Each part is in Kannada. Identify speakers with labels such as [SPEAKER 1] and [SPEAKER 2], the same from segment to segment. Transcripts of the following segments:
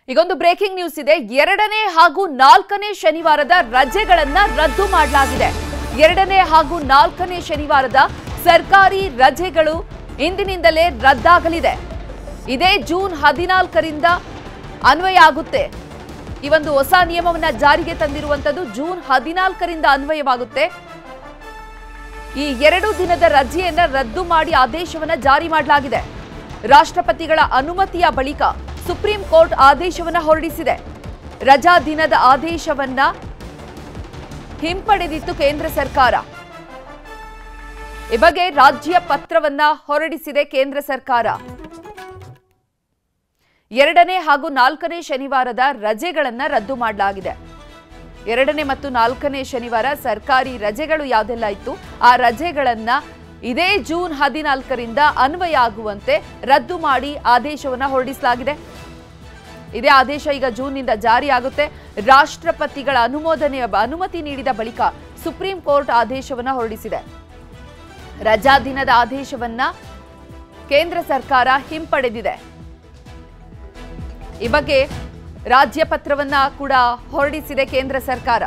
[SPEAKER 1] ಈಗೊಂದು ಬ್ರೇಕಿಂಗ್ ನ್ಯೂಸ್ ಇದೆ. 2ನೇ ಹಾಗೂ 4ನೇ ಶನಿವಾರದ ರಜೆಗಳನ್ನ ರದ್ದು ಮಾಡಲಾಗಿದೆ. 2ನೇ ಹಾಗೂ 4ನೇ ಶನಿವಾರದ ಸರ್ಕಾರಿ ರಜೆಗಳು ಇಂದಿನಿಂದಲೇ ರದ್ದಾಗಲಿದೆ. ಇದೇ ಜೂನ್ 14ರಿಂದ ಅನ್ವಯ ಆಗುತ್ತೆ. ಈ ಒಂದು ಹೊಸ ನಿಯಮವನ್ನ ಜಾರಿಗೆ ತಂದಿರುವಂತದ್ದು ಜೂನ್ 14ರಿಂದ ಅನ್ವಯವಾಗುತ್ತೆ. ಈ 2 ದಿನದ ರಜೆಯನ್ನ ರದ್ದು ಮಾಡಿ ಆದೇಶವನ್ನ ಜಾರಿ ಮಾಡಲಾಗಿದೆ. ರಾಷ್ಟ್ರಪತಿಗಳ ಅನುಮತಿಯ ಬಳಿಕ ಸುಪ್ರೀಂ ಕೋರ್ಟ್ ಆದೇಶವನ್ನ ಹೊರಡಿಸಿದೆ. ರಜಾ ದಿನದ ಆದೇಶವನ್ನ ಹಿಂಪಡೆದಿತ್ತು ಕೇಂದ್ರ ಸರ್ಕಾರ. ಈ ಬಗ್ಗೆ ರಾಜ್ಯ ಪತ್ರವನ್ನ ಹೊರಡಿಸಿದೆ ಕೇಂದ್ರ ಸರ್ಕಾರ. 2ನೇ ಹಾಗೂ 4ನೇ ಶನಿವಾರದ ರಜೆಗಳನ್ನ ರದ್ದು ಮಾಡಲಾಗಿದೆ. 2ನೇ ಮತ್ತು 4ನೇ ಶನಿವಾರ ಸರ್ಕಾರಿ ರಜೆಗಳು ಯಾವುದೆಲ್ಲ ಇತ್ತು ಆ ರಜೆಗಳನ್ನ ಇದೇ ಜೂನ್ 14ರಿಂದ ಅನ್ವಯ ಆಗುವಂತೆ ರದ್ದು ಮಾಡಿ ಆದೇಶವನ್ನ ಹೊರಡಿಸಲಾಗಿದೆ. ಇದೇ ಆದೇಶ ಈಗ ಜೂನ್ನಿಂದ ಜಾರಿಯಾಗುತ್ತೆ. ರಾಷ್ಟ್ರಪತಿಗಳ ಅನುಮತಿ ನೀಡಿದ ಬಳಿಕ ಸುಪ್ರೀಂ ಕೋರ್ಟ್ ಆದೇಶವನ್ನ ಹೊರಡಿಸಿದೆ. ರಜಾ ದಿನದ ಆದೇಶವನ್ನ ಕೇಂದ್ರ ಸರ್ಕಾರ ಹಿಂಪಡೆದಿದೆ. ಈ ಬಗ್ಗೆ ರಾಜ್ಯ ಪತ್ರವನ್ನ ಕೂಡ ಹೊರಡಿಸಿದೆ ಕೇಂದ್ರ ಸರ್ಕಾರ.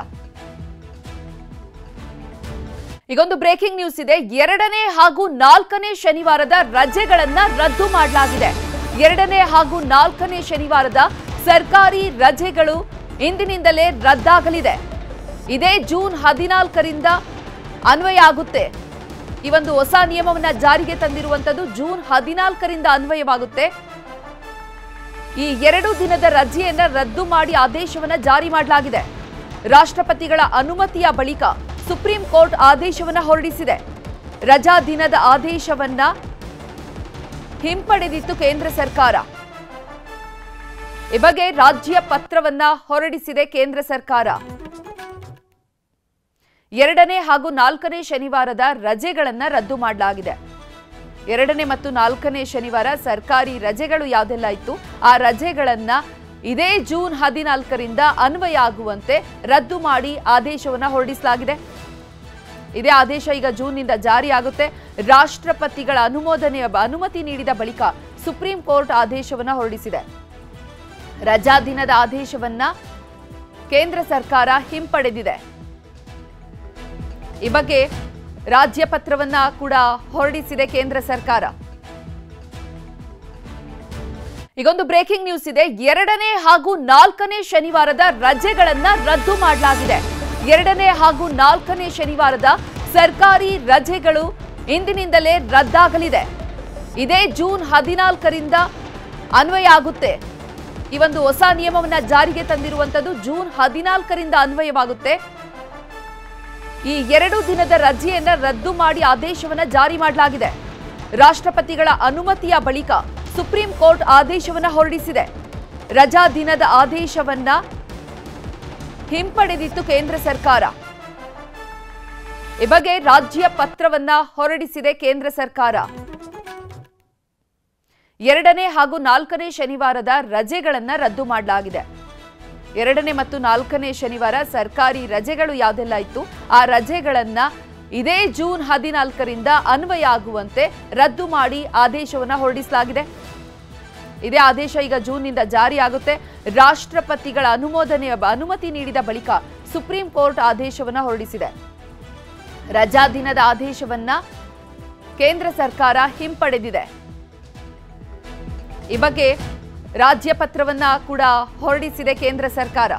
[SPEAKER 1] ಈಗೊಂದು ಬ್ರೇಕಿಂಗ್ ನ್ಯೂಸ್ ಇದೆ. 2ನೇ ಹಾಗೂ 4ನೇ ಶನಿವಾರದ ರಜೆಗಳನ್ನ ರದ್ದು ಮಾಡಲಾಗಿದೆ. 2ನೇ ಹಾಗೂ 4ನೇ ಶನಿವಾರದ ಸರ್ಕಾರಿ ರಜೆಗಳು ಇಂದಿನಿಂದಲೇ ರದ್ದಾಗಲಿದೆ. ಇದೇ ಜೂನ್ 14ರಿಂದ ಅನ್ವಯ ಆಗುತ್ತೆ. ಈ ಒಂದು ಹೊಸ ನಿಯಮವನ್ನ ಜಾರಿಗೆ ತಂದಿರುವಂತದ್ದು ಜೂನ್ 14ರಿಂದ ಅನ್ವಯವಾಗುತ್ತೆ. ಈ 2 ದಿನದ ರಜೆಯನ್ನ ರದ್ದು ಮಾಡಿ ಆದೇಶವನ್ನ ಜಾರಿ ಮಾಡಲಾಗಿದೆ. ರಾಷ್ಟ್ರಪತಿಗಳ ಅನುಮತಿಯ ಬಳಿಕ ಸುಪ್ರೀಂ ಕೋರ್ಟ್ ಆದೇಶವನ್ನ ಹೊರಡಿಸಿದೆ. ರಜಾ ದಿನದ ಆದೇಶವನ್ನ ಹಿಂಪಡೆದಿತ್ತು ಕೇಂದ್ರ ಸರ್ಕಾರ. ಈ ಬಗ್ಗೆ ರಾಜ್ಯ ಪತ್ರವನ್ನ ಹೊರಡಿಸಿದೆ ಕೇಂದ್ರ ಸರ್ಕಾರ. 2ನೇ ಹಾಗೂ 4ನೇ ಶನಿವಾರದ ರಜೆಗಳನ್ನ ರದ್ದು ಮಾಡಲಾಗಿದೆ. 2ನೇ ಮತ್ತು 4ನೇ ಶನಿವಾರ ಸರ್ಕಾರಿ ರಜೆಗಳು ಯಾವುದೆಲ್ಲ ಇತ್ತು ಆ ರಜೆಗಳನ್ನ ಇದೇ ಜೂನ್ 14ರಿಂದ ಅನ್ವಯ ಆಗುವಂತೆ ರದ್ದು ಮಾಡಿ ಆದೇಶವನ್ನ ಹೊರಡಿಸಲಾಗಿದೆ. ಇದೇ ಆದೇಶ ಈಗ ಜೂನ್ನಿಂದ ಜಾರಿಯಾಗುತ್ತೆ. ರಾಷ್ಟ್ರಪತಿಗಳ ಅನುಮತಿ ನೀಡಿದ ಬಳಿಕ ಸುಪ್ರೀಂ ಕೋರ್ಟ್ ಆದೇಶವನ್ನ ಹೊರಡಿಸಿದೆ. ರಜಾ ದಿನದ ಆದೇಶವನ್ನ ಕೇಂದ್ರ ಸರ್ಕಾರ ಹಿಂಪಡೆದಿದೆ. ಈ ಬಗ್ಗೆ ರಾಜ್ಯ ಪತ್ರವನ್ನ ಕೂಡ ಹೊರಡಿಸಿದೆ ಕೇಂದ್ರ ಸರ್ಕಾರ. ಈಗೊಂದು ಬ್ರೇಕಿಂಗ್ ನ್ಯೂಸ್ ಇದೆ. 2ನೇ ಹಾಗೂ 4ನೇ ಶನಿವಾರದ ರಜೆಗಳನ್ನ ರದ್ದು ಮಾಡಲಾಗಿದೆ. 2ನೇ ಹಾಗೂ 4ನೇ ಶನಿವಾರದ ಸರ್ಕಾರಿ ರಜೆಗಳು ಇಂದಿನಿಂದಲೇ ರದ್ದಾಗಲಿದೆ. ಇದೇ ಜೂನ್ 14ರಿಂದ ಅನ್ವಯ ಆಗುತ್ತೆ. ಈ ಒಂದು ಹೊಸ ನಿಯಮವನ್ನ ಜಾರಿಗೆ ತಂದಿರುವಂತದ್ದು ಜೂನ್ 14ರಿಂದ ಅನ್ವಯವಾಗುತ್ತೆ. ಈ 2 ದಿನದ ರಜೆಯನ್ನ ರದ್ದು ಮಾಡಿ ಆದೇಶವನ್ನ ಜಾರಿ ಮಾಡಲಾಗಿದೆ. ರಾಷ್ಟ್ರಪತಿಗಳ ಅನುಮತಿಯ ಬಳಿಕ ಸುಪ್ರೀಂ ಕೋರ್ಟ್ ಆದೇಶವನ್ನ ಹೊರಡಿಸಿದೆ. ರಜಾ ದಿನದ ಆದೇಶವನ್ನ ಹಿಂಪಡೆದಿತ್ತು ಕೇಂದ್ರ ಸರ್ಕಾರ. ಈ ಬಗ್ಗೆ ರಾಜ್ಯ ಪತ್ರವನ್ನ ಹೊರಡಿಸಿದೆ ಕೇಂದ್ರ ಸರ್ಕಾರ. 2ನೇ ಹಾಗೂ 4ನೇ ಶನಿವಾರದ ರಜೆಗಳನ್ನ ರದ್ದು ಮಾಡಲಾಗಿದೆ. 2ನೇ ಮತ್ತು 4ನೇ ಶನಿವಾರ ಸರ್ಕಾರಿ ರಜೆಗಳು ಯಾವುದೆಲ್ಲ ಇತ್ತು ಆ ರಜೆಗಳನ್ನ ಇದೇ ಜೂನ್ 14ರಿಂದ ಅನ್ವಯ ಆಗುವಂತೆ ರದ್ದು ಮಾಡಿ ಆದೇಶವನ್ನ ಹೊರಡಿಸಲಾಗಿದೆ. ಇದೇ ಆದೇಶ ಈಗ ಜೂನ್ನಿಂದ ಜಾರಿಯಾಗುತ್ತೆ. ರಾಷ್ಟ್ರಪತಿಗಳ ಅನುಮತಿ ನೀಡಿದ ಬಳಿಕ ಸುಪ್ರೀಂ ಕೋರ್ಟ್ ಆದೇಶವನ್ನ ಹೊರಡಿಸಿದೆ. ರಜಾ ದಿನದ ಆದೇಶವನ್ನ ಕೇಂದ್ರ ಸರ್ಕಾರ ಹಿಂಪಡೆದಿದೆ. ಈ ಬಗ್ಗೆ ರಾಜ್ಯ ಪತ್ರವನ್ನ ಕೂಡ ಹೊರಡಿಸಿದೆ ಕೇಂದ್ರ ಸರ್ಕಾರ.